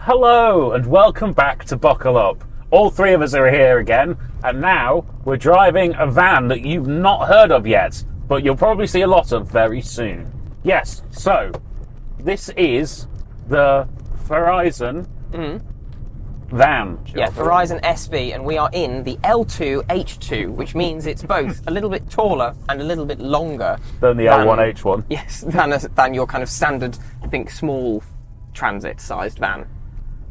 Hello and welcome back to Buckle Up. All three of us are here again, and now we're driving a van that you've not heard of yet, but you'll probably see a lot of very soon. Yes, so this is the Farizon van. Yeah, Farizon SV, and we are in the L2H2, which means it's both a little bit taller and a little bit longer Than the L1H1. Yes, than your kind of standard, I think, small transit-sized van.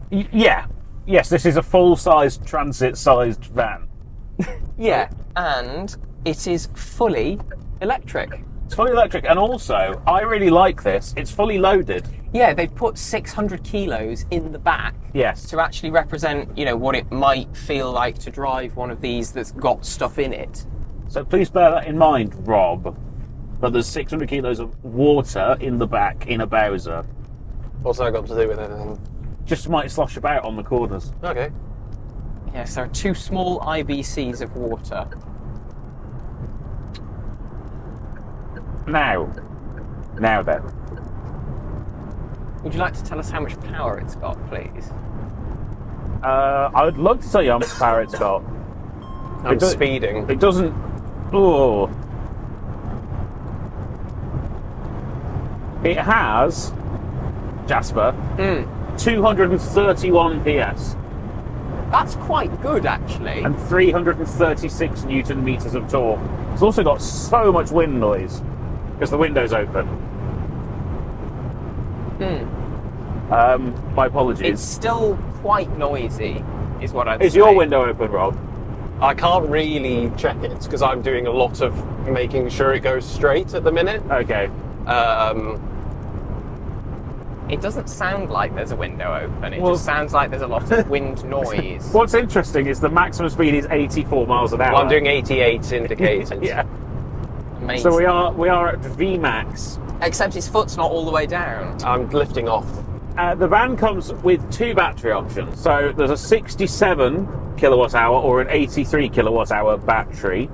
Yes, this is a full-sized transit-sized van. Yeah, and it is fully electric. It's fully electric, and also, I really like this, it's fully loaded. Yeah, they've put 600 kilos in the back. Yes. To actually represent, what it might feel like to drive one of these that's got stuff in it. So please bear that in mind, Rob, that there's 600 kilos of water in the back in a Bowser. What's that got to do with anything? Just might slosh about on the corners. Okay. Yes, there are two small IBCs of water. Now then. Would you like to tell us how much power it's got, please? I would love to tell you how much power it's got. I'm speeding. It doesn't... Oh. It has, Jasper, 231 PS. That's quite good, actually. And 336 Newton meters of torque. It's also got so much wind noise because the window's open. My apologies. It's still quite noisy, is what I'd say. Is your window open, Rob? I can't really check it because I'm doing a lot of making sure it goes straight at the minute. Okay. It doesn't sound like there's a window open. It just sounds like there's a lot of wind noise. What's interesting is the maximum speed is 84 miles an hour. Well, I'm doing 88 indicated. Yeah. Amazing. So we are at VMAX. Except his foot's not all the way down. I'm lifting off. The van comes with two battery options. So there's a 67 kilowatt hour or an 83 kilowatt hour battery.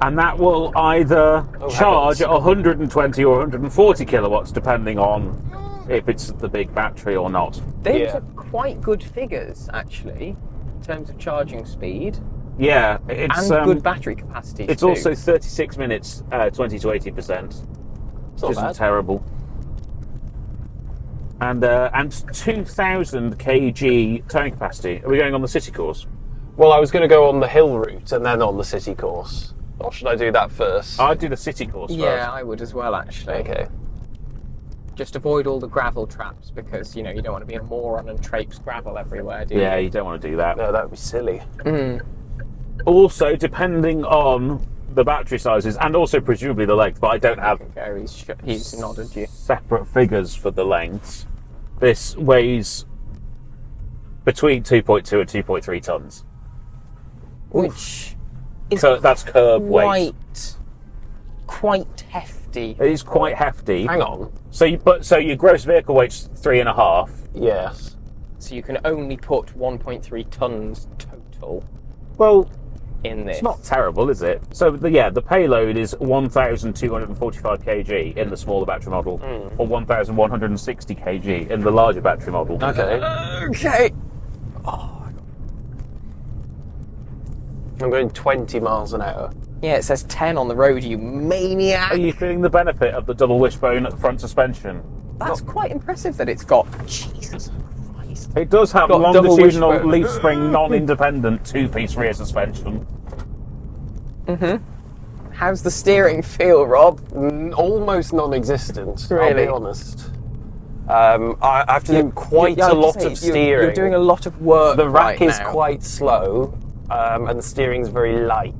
And that will either charge at 120 or 140 kilowatts, depending on if it's the big battery or not. They've got quite good figures, actually, in terms of charging speed. Yeah, it's and good battery capacity. It's too. also 36 minutes, 20 to 80%. Which isn't terrible. And 2,000 kg towing capacity. Are we going on the city course? Well, I was going to go on the hill route and then on the city course. Or should I do that first? I'd do the city course first. Yeah, I would as well, actually. Okay. Just avoid all the gravel traps because, you don't want to be a moron and traipse gravel everywhere, do you? Yeah, you don't want to do that. No, that would be silly. Also, depending on the battery sizes and also presumably the length, but I don't have he's nodded you. separate figures for the lengths. This weighs between 2.2 and 2.3 tons. Which is so that's curb weight. Quite hefty. It is quite hefty. Hang on. So your gross vehicle weight's 3.5. Yes. So you can only put 1.3 tons total. Well, in this. It's not terrible, is it? So the payload is 1,245 kg in the smaller battery model, or 1,160 kg in the larger battery model. Okay. Oh. I'm going 20 miles an hour. Yeah, it says 10 on the road, you maniac. Are you feeling the benefit of the double wishbone front suspension? That's quite impressive that it's got. Jesus Christ. It does have longitudinal leaf spring non-independent two-piece rear suspension. How's the steering feel, Rob? Almost non-existent, Really? I'll be honest. I have to do quite a lot of steering. You're doing a lot of work. The rack right is now. quite slow, and the steering's very light.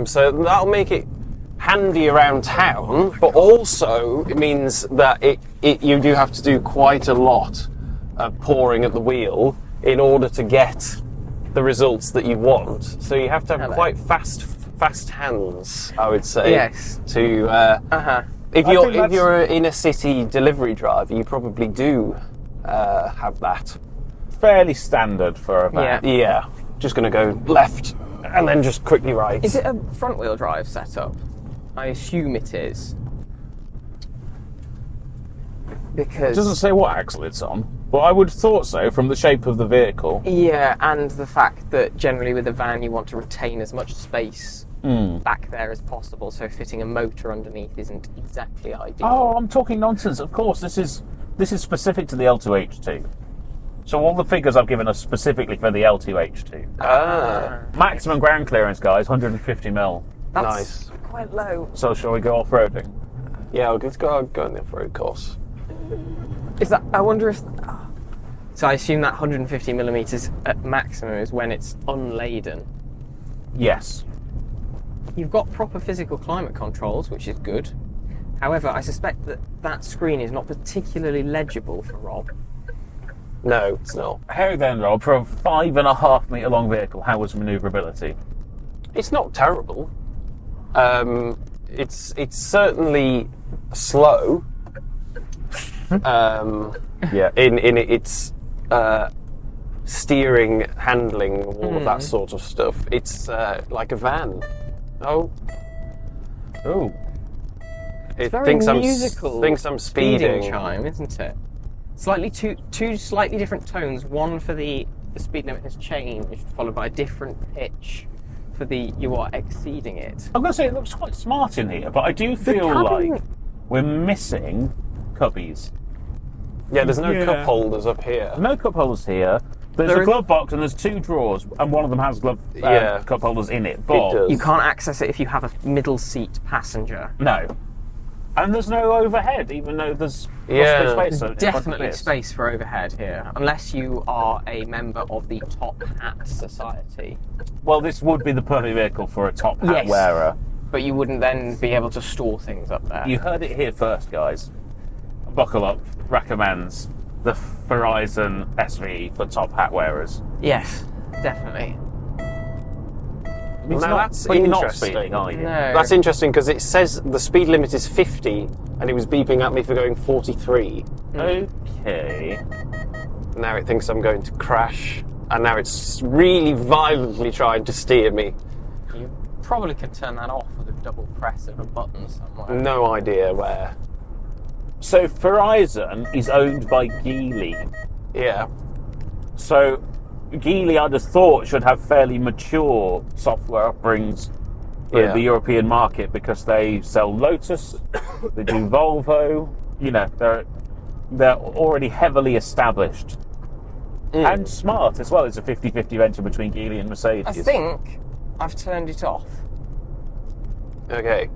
So that'll make it handy around town, but also it means that you do have to do quite a lot of pouring at the wheel in order to get the results that you want. So you have to have quite fast hands, I would say. Yes. To if you're in a city delivery driver, you probably do have that. Fairly standard for a van. Yeah. Just going to go left and then just quickly right. Is it a front-wheel drive setup? I assume it is. because It doesn't say what axle it's on, but I would have thought so from the shape of the vehicle. yeah, and the fact that generally with a van you want to retain as much space back there as possible, so fitting a motor underneath isn't exactly ideal. Oh, I'm talking nonsense. Of course, this is specific to the L2H2. So all the figures I've given are specifically for the L2H2. Maximum ground clearance, guys, 150 mil. That's Nice. quite low. So shall we go off-roading? Yeah, let's go on the off-road course. Is that? I wonder if. So I assume that 150 millimeters at maximum is when it's unladen. Yes. You've got proper physical climate controls, which is good. However, I suspect that that screen is not particularly legible for Rob. No, it's not. How then, Rob, for a 5.5 metre long vehicle, how was manoeuvrability? It's not terrible. It's certainly slow. Yeah. In its steering, handling, all of that sort of stuff. It's like a van. Oh, Ooh. it Very thinks musical. I'm speeding. Chime, isn't it? Slightly two slightly different tones. One for the speed limit has changed, followed by a different pitch for the you are exceeding it. I'm going to say it looks quite smart in here, but I do feel cabin- like we're missing cubbies. Yeah, there's no Yeah. cup holders up here. No cup holders here. There's There a is- glove box and there's 2 drawers, and one of them has Yeah. cup holders in it. But It does. You can't access it if you have a middle seat passenger. no. And there's no overhead, even though there's Yeah. possibly space. in front of Definitely this. space for overhead here, unless you are a member of the Top Hat Society. Well, this would be the perfect vehicle for a top hat Yes. wearer. But you wouldn't then be able to store things up there. You heard it here first, guys. Buckle Up recommends the Farizon SVE for top hat wearers. Yes, definitely. It's Now not, that's but you're not interesting. speeding, are you? No. That's interesting because it says the speed limit is 50 and it was beeping at me for going 43. Okay. Now it thinks I'm going to crash and now it's really violently trying to steer me. You probably can turn that off with a double press of a button somewhere. No idea where. So Farizon is owned by Geely. Yeah. So Geely, I'd have thought, should have fairly mature software offerings for Yeah. the European market because they sell Lotus, they do Volvo. You know, they're already heavily established and smart as well. It's a 50-50 venture between Geely and Mercedes. I think I've turned it off. Okay.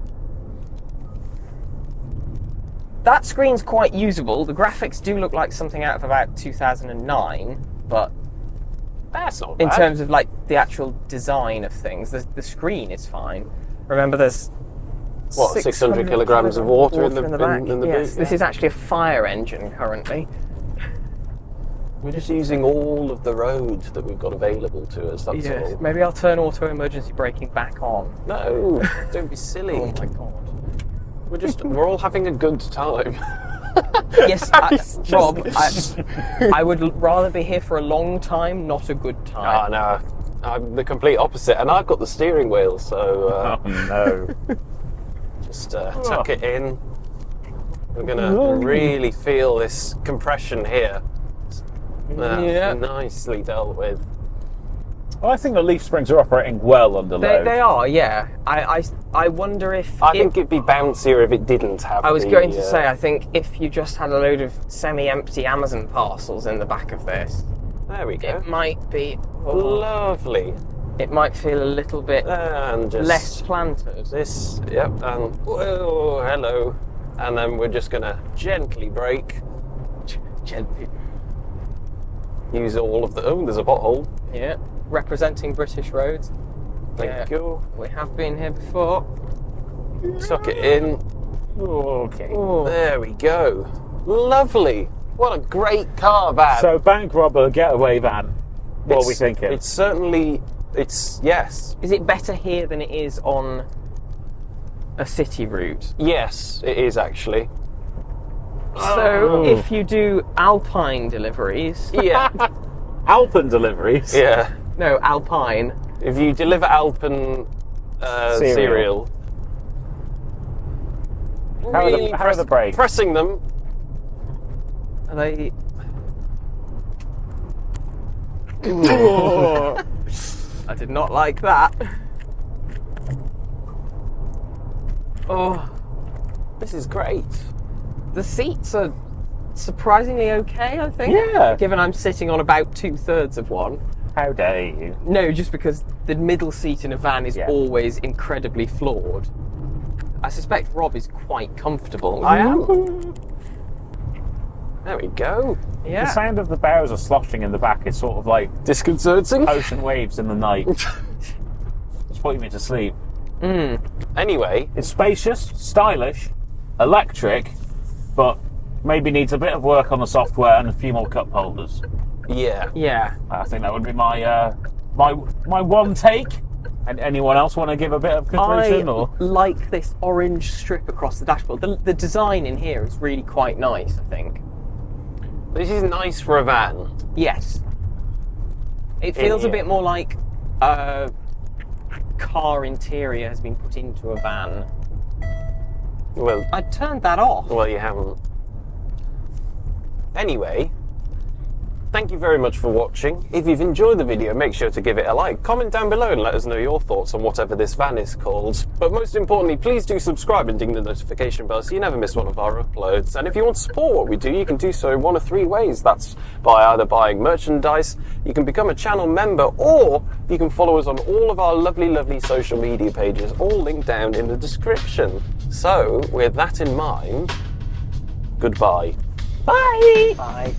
That screen's quite usable. The graphics do look like something out of about 2009, but That's not in bad. terms of like the actual design of things, the screen is fine. Remember, there's What, 600 kilograms of water in the back. in the Yes, boot? this is actually a fire engine currently. We're just using all of the road that we've got available to us, that's all. Maybe I'll turn auto emergency braking back on. No, don't be silly. Oh my god. We're all having a good time. Yes, Rob, I would rather be here for a long time, not a good time. No, I'm the complete opposite, and I've got the steering wheel, so Oh no. just tuck it in. We're gonna really feel this compression here. Yeah. Nicely dealt with. I think the leaf springs are operating well under load. They are, yeah. I wonder if I think it'd be bouncier if it didn't have. I was the, going to say, I think if you just had a load of semi-empty Amazon parcels in the back of this, There we go. it might be. Lovely. It might feel a little bit And just less planted. this. Yep. And whoa, hello. And then we're just gonna gently brake. Gently. Use all of the. Oh, there's a pothole. Yeah. Representing British roads. Thank you. We have been here before. Tuck it in. Okay. Oh. There we go. Lovely. What a great car, van. So bank robber getaway van. What are we It's- thinking? It's certainly. It's yes. Is it better here than it is on a city route? Yes, it is actually. So Oh. if you do Alpine deliveries, Yeah. Alpen deliveries. Yeah. no Alpine, If you deliver Alpen cereal, How are the brakes? pressing them, Are they? Ooh. I did not like that. Oh, This is great. the seats are surprisingly okay, I think. Yeah. Given I'm sitting on about 2/3 of one. How dare you? No, just because the middle seat in a van is Yeah. always incredibly flawed. I suspect Rob is quite comfortable. I am. There we go. Yeah. The sound of the Bowser sloshing in the back is sort of like Disconcerting. ocean waves in the night. It's putting me to sleep. Anyway, It's spacious, stylish, electric, but maybe needs a bit of work on the software and a few more cup holders. yeah. Yeah. I think that would be my my one take. And anyone else want to give a bit of I conclusion? Or like this orange strip across the dashboard. The design in here is really quite nice, I think. This is nice for a van. Yes. It feels a here. bit more like a car interior has been put into a van. Well, I turned that off. well, you haven't. Anyway, thank you very much for watching. If you've enjoyed the video, make sure to give it a like. Comment down below and let us know your thoughts on whatever this van is called. But most importantly, please do subscribe and ding the notification bell so you never miss one of our uploads. And if you want to support what we do, you can do so in one of three ways. That's by either buying merchandise, you can become a channel member, or you can follow us on all of our lovely, lovely social media pages, all linked down in the description. So, with that in mind, goodbye. Bye. Bye.